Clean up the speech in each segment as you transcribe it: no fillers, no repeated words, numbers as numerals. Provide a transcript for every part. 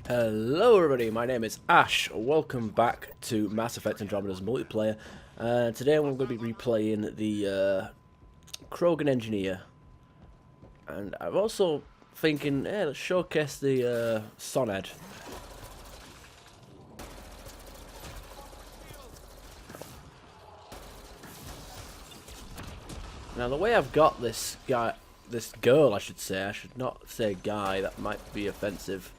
Hello everybody, my name is Ash. Welcome back to Mass Effect Andromeda's multiplayer. Today we're going to be replaying the Krogan Engineer. And I'm also thinking, hey, let's showcase the Soned. Now the way I've got this girl I should say, I should not say guy, that might be offensive.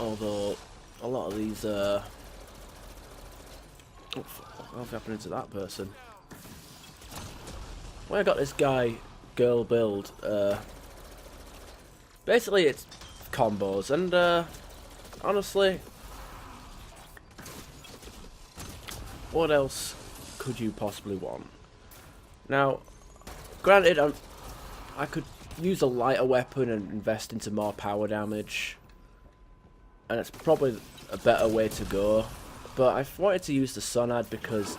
Although, a lot of these, oh, what's happening to that person? When I got this girl build, basically it's combos, and, honestly, what else could you possibly want? Now, granted, I could use a lighter weapon and invest into more power damage. And it's probably a better way to go, but I wanted to use the Sonad because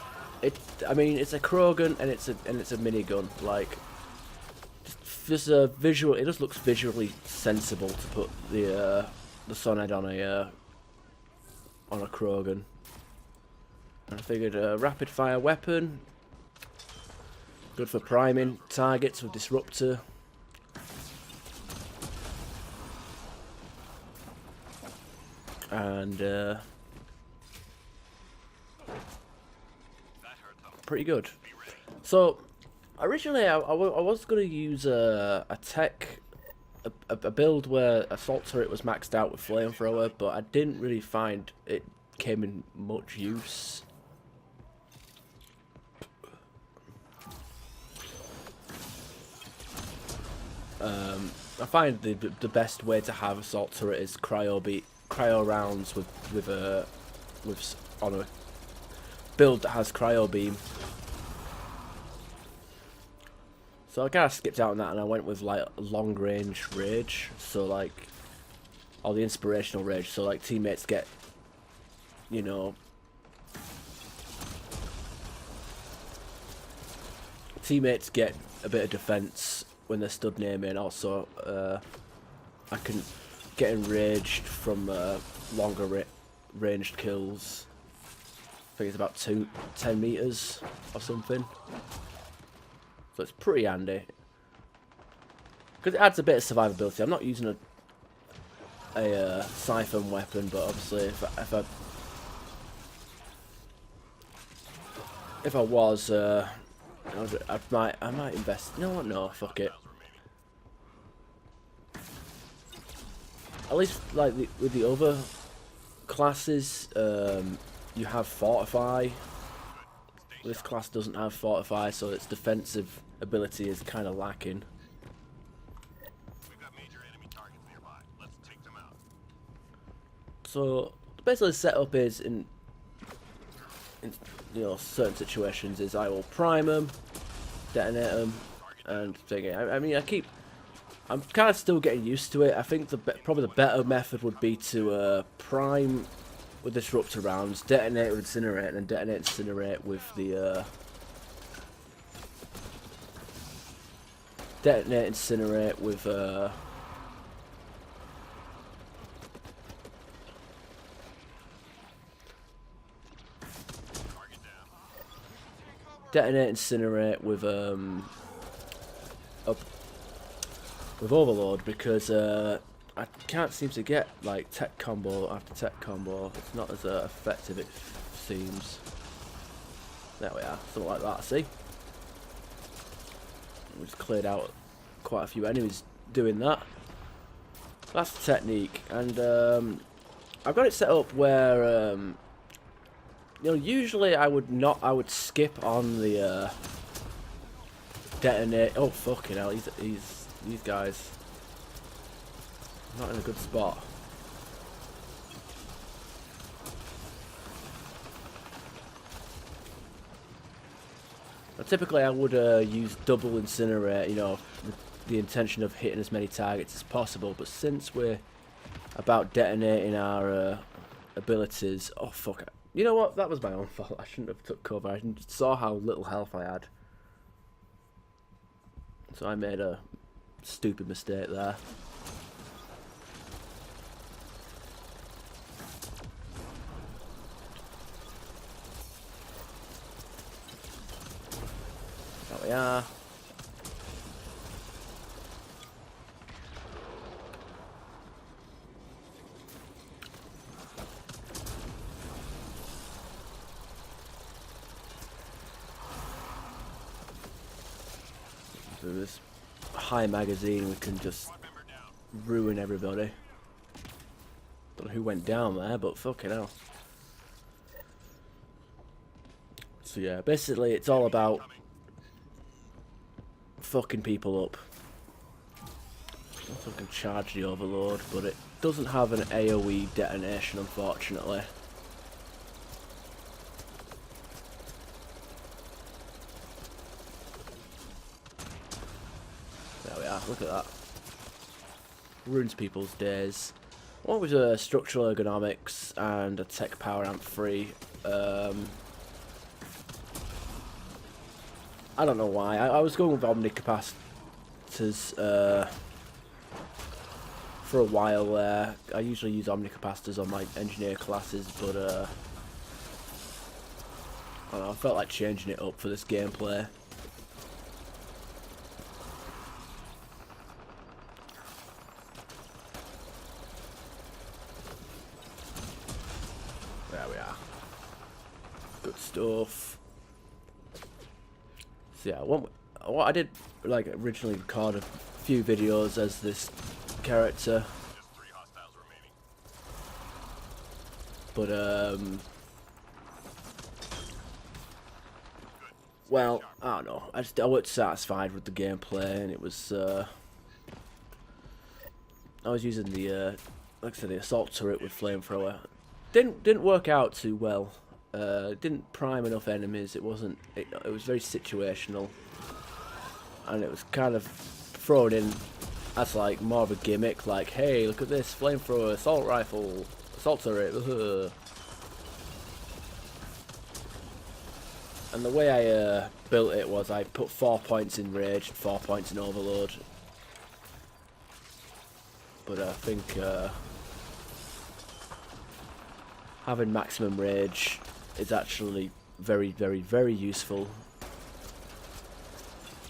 I mean, it's a Krogan and it's a minigun. Like, just a visual, it just looks visually sensible to put the Sonad on a Krogan. And I figured a rapid fire weapon, good for priming targets with disruptor. And pretty good. So originally I was going to use a build where assault turret was maxed out with flamethrower, but I didn't really find it came in much use. I find the best way to have assault turret is cryo rounds on a build that has cryo beam. So I kind of skipped out on that and I went with like long range rage, so like, or the inspirational rage, so like teammates get, you know, a bit of defense when they're stood near me, and also I can get enraged from longer ranged kills. I think it's about 10 meters or something. So it's pretty handy. Because it adds a bit of survivability. I'm not using a siphon weapon, but obviously if I was, I might invest. You know what? No, fuck it. At least, like with the other classes, you have Fortify. This class doesn't have Fortify, so its defensive ability is kind of lacking. We've got major enemy targets nearby. Let's take them out. So basically, the setup is in you know, certain situations is I will prime them, detonate them, and thing it. I mean, I'm kind of still getting used to it. I think probably the better method would be to prime with disruptor rounds, detonate with incinerate, and then detonate incinerate with the with Overload, because I can't seem to get like tech combo after tech combo. It's not as effective, it seems. There we are, something like that. See, we just cleared out quite a few enemies doing that. That's the technique, and I've got it set up where you know, usually I would skip on the detonate. Oh fucking hell! These guys not in a good spot. Now, typically I would use double incinerate, you know, with the intention of hitting as many targets as possible, but since we're about detonating our abilities, oh fuck, you know what, that was my own fault. I shouldn't have took cover. I saw how little health I had, so I made a stupid mistake there. There we are. With this high magazine, we can just ruin everybody. Don't know who went down there, but fucking hell. So yeah, basically it's all about fucking people up. Also can charge the overload, but it doesn't have an AoE detonation, unfortunately. There we are, look at that. Ruins people's days. What was structural ergonomics and a tech power amp free? I don't know why. I was going with omnicapacitors for a while there. I usually use omnicapacitors on my engineer classes, but I don't know, I felt like changing it up for this gameplay. There we are. Good stuff. So yeah, what I did, like, originally record a few videos as this character. Just 3 hostiles remaining. But well, I don't know. I wasn't satisfied with the gameplay, and it was I was using the like I said, the assault turret with flamethrower. Didn't work out too well. Didn't prime enough enemies. It wasn't. It was very situational, and it was kind of thrown in as like more of a gimmick. Like, hey, look at this flamethrower, assault rifle, assault turret. And the way I built it was I put 4 points in rage, 4 points in overload. But I think having maximum rage is actually very, very, very useful.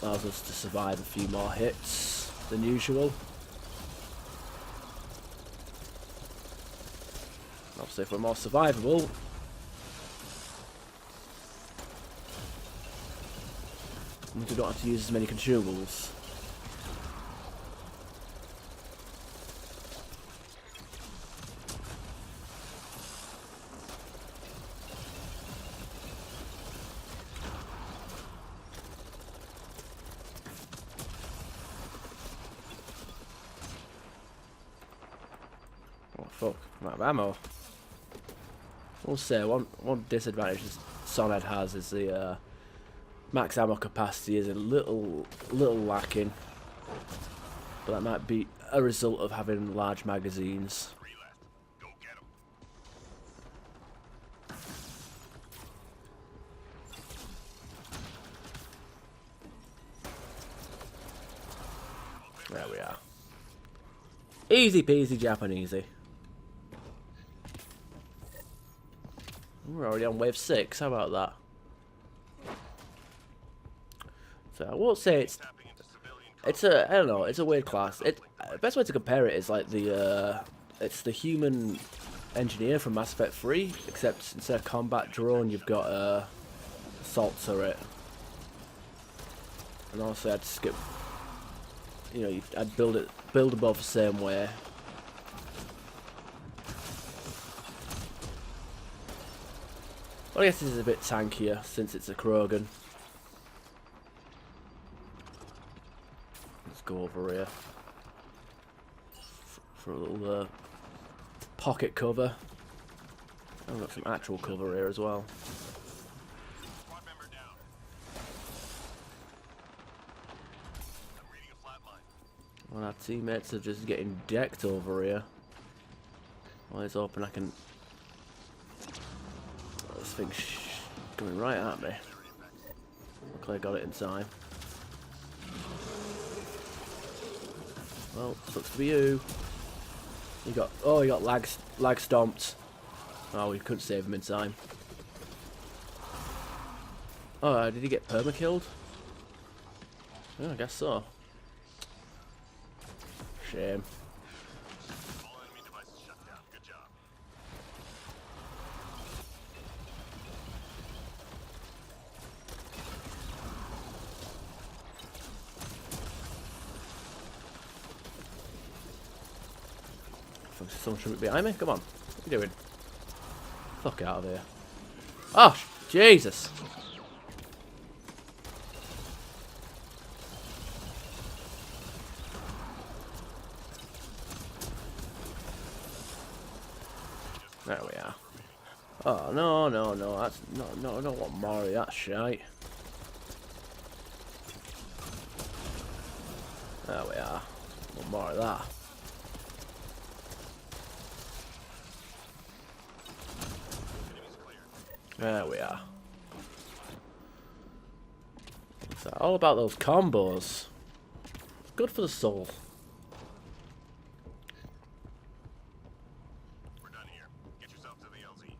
Allows us to survive a few more hits than usual. Obviously, if we're more survivable, we don't have to use as many consumables. Oh fuck, I'm out of ammo. We'll say one disadvantage Sonad has is the max ammo capacity is a little lacking, but that might be a result of having large magazines. 3 left. Go get 'em. There we are. Easy peasy Japanesey. We're already on wave 6, how about that? So I won't say it's I don't know, it's a weird class. Best way to compare it is like it's the human engineer from Mass Effect 3, except instead of combat drone you've got a assault turret. And also I'd skip, you know, I'd build them both the same way. Well, I guess this is a bit tankier since it's a Krogan. Let's go over here for a little pocket cover. I've got some actual cover here as well. Squad member down. I'm reading a flat line. Well, our teammates are just getting decked over here. Well, it's open, I can... This thing's coming right at me. Luckily I got it in time. Well, sucks to be you. He got lag stomped. Oh, we couldn't save him in time. Oh, did he get perma-killed? Yeah, I guess so. Shame. All enemy devices shut down. Good job. Someone should be behind me. Come on. What are you doing? Fuck out of here. Oh, Jesus. There we are. Oh, no, no, no. That's no, I don't want more of that shite. There we are. Want more of that. There we are. What's that? All about those combos. It's good for the soul. We're done here. Get yourself to the LZ.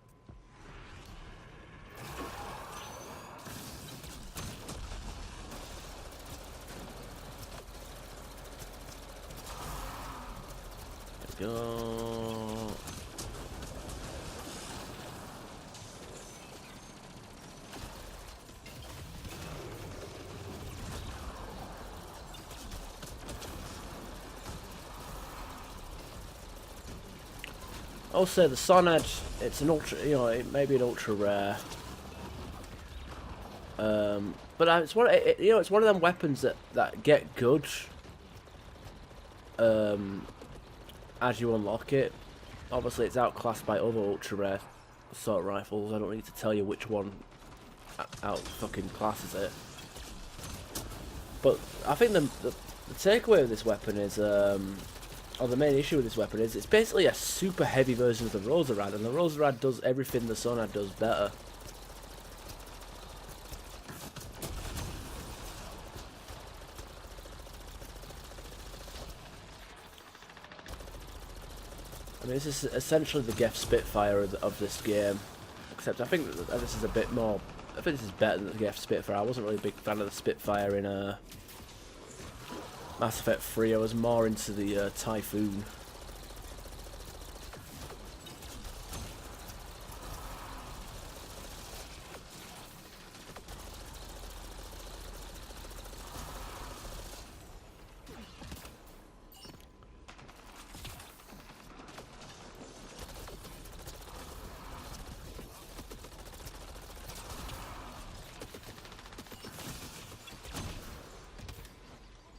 There we go. I'll say the Sonad, it's an ultra, you know, it may be an ultra rare. But it's one, you know, it's one of them weapons that get good. As you unlock it, obviously it's outclassed by other ultra rare assault rifles. I don't need to tell you which one out fucking classes it. But I think the takeaway of this weapon is, or the main issue with this weapon is, it's basically a super heavy version of the Roserad, and the Roserad does everything the Sonad does better. I mean, this is essentially the Geth Spitfire of this game, except I think that this is a bit more. I think this is better than the Geth Spitfire. I wasn't really a big fan of the Spitfire in Mass Effect 3. I was more into the Typhoon.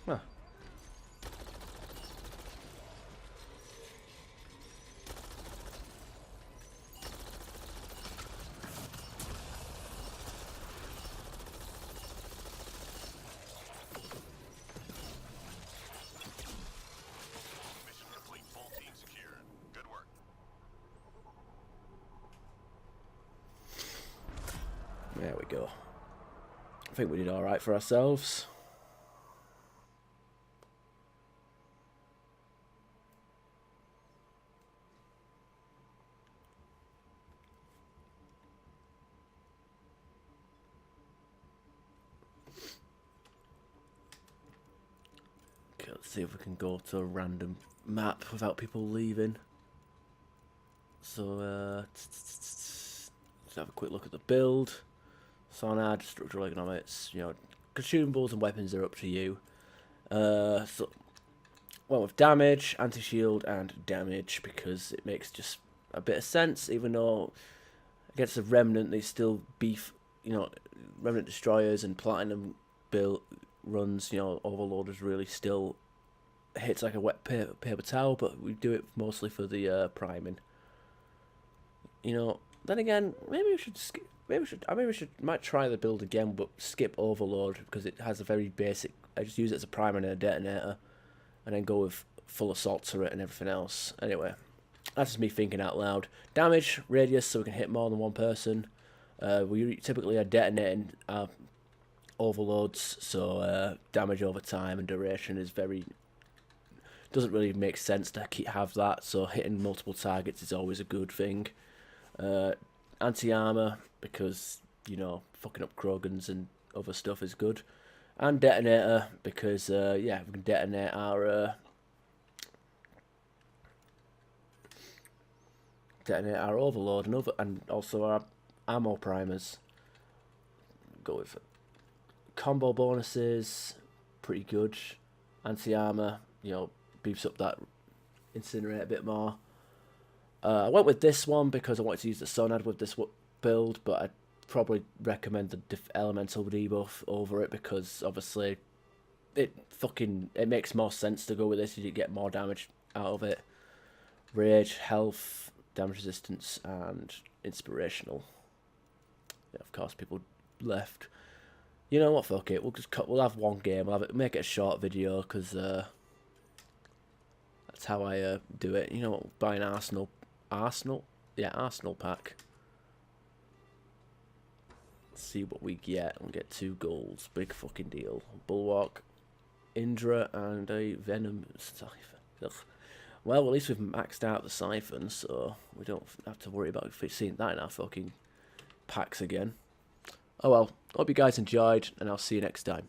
Huh. Mission complete. Full team secure. Good work. There we go. I think we did alright for ourselves. Okay, let's see if we can go to a random map without people leaving. So, let's have a quick look at the build. Sonad, structural economics, you know, consumables and weapons are up to you. So, well, with damage, anti-shield, and damage, because it makes just a bit of sense, even though against the Remnant, they still beef, you know, Remnant destroyers and platinum build runs, you know, Overloaders really still hits like a wet paper towel, but we do it mostly for the priming. You know, then again, maybe we should skip. Might try the build again, but skip Overload because it has a very basic. I just use it as a primer and a detonator, and then go with full assault turret and everything else. Anyway, that's just me thinking out loud. Damage radius, so we can hit more than one person. We typically are detonating overloads, so damage over time and duration is very doesn't really make sense to have that, so hitting multiple targets is always a good thing. Anti-armor, because, you know, fucking up Krogans and other stuff is good. And detonator, because, yeah, we can detonate our overload and also our ammo primers. Go with it. Combo bonuses, pretty good. Anti-armor, you know, beefs up that incinerate a bit more. I went with this one because I wanted to use the Sonad with this build, but I'd probably recommend the elemental debuff over it because obviously it makes more sense to go with this. You get more damage out of it. Rage, health, damage resistance, and inspirational. Yeah, of course, people left. You know what? Fuck it. We'll have one game. Make it a short video because that's how I do it. You know what? Buy an Arsenal, yeah, Arsenal pack. Let's see what we get. We'll get 2 goals. Big fucking deal. Bulwark, Indra, and a Venom Siphon. Ugh. Well, at least we've maxed out the Siphon, so we don't have to worry about seeing that in our fucking packs again. Oh well, hope you guys enjoyed, and I'll see you next time.